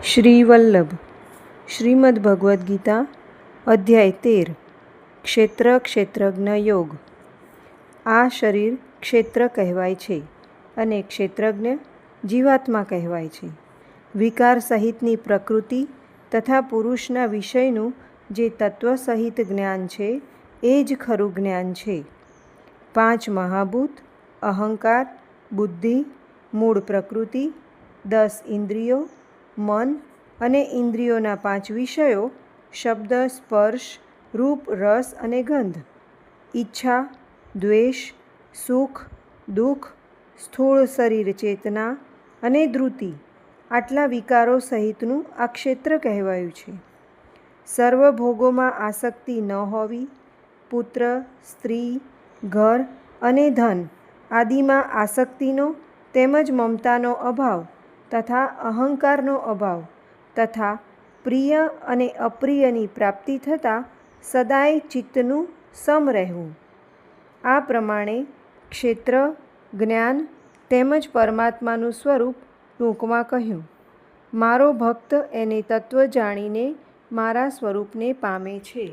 શ્રી વલ્લભ. શ્રીમદ્ ભગવદ્ ગીતા અધ્યાય 13. ક્ષેત્ર ક્ષેત્રજ્ઞ યોગ. આ શરીર ક્ષેત્ર કહેવાય છે અને ક્ષેત્રજ્ઞ જીવાત્મા કહેવાય છે. વિકાર સહિતની પ્રકૃતિ તથા પુરુષના વિષયનું જે તત્વ સહિત જ્ઞાન છે એ જ ખરું જ્ઞાન છે. 5 મહાભૂત, અહંકાર, બુદ્ધિ, મૂળ પ્રકૃતિ, 10 ઇન્દ્રિયો, મન અને ઇન્દ્રિયોના 5 વિષયો શબ્દ, સ્પર્શ, રૂપ, રસ અને ગંધ, ઈચ્છા, દ્વેષ, સુખ, દુઃખ, સ્થૂળ શરીર ચેતના અને ધૃતિ, આટલા વિકારો સહિતનું આ ક્ષેત્ર કહેવાયું છે. સર્વ ભોગોમાં આસક્તિ ન હોવી, પુત્ર, સ્ત્રી, ઘર અને ધન આદિમાં આસક્તિનો તેમજ મમતાનો અભાવ તથા અહંકારનો અભાવ તથા પ્રિય અને અપ્રિયની પ્રાપ્તિ થતાં સદાય ચિત્તનું સમ રહેવું. આ પ્રમાણે ક્ષેત્ર, જ્ઞાન તેમજ પરમાત્માનું સ્વરૂપ ટૂંકમાં કહ્યું. મારો ભક્ત એને તત્વ જાણીને મારા સ્વરૂપને પામે છે.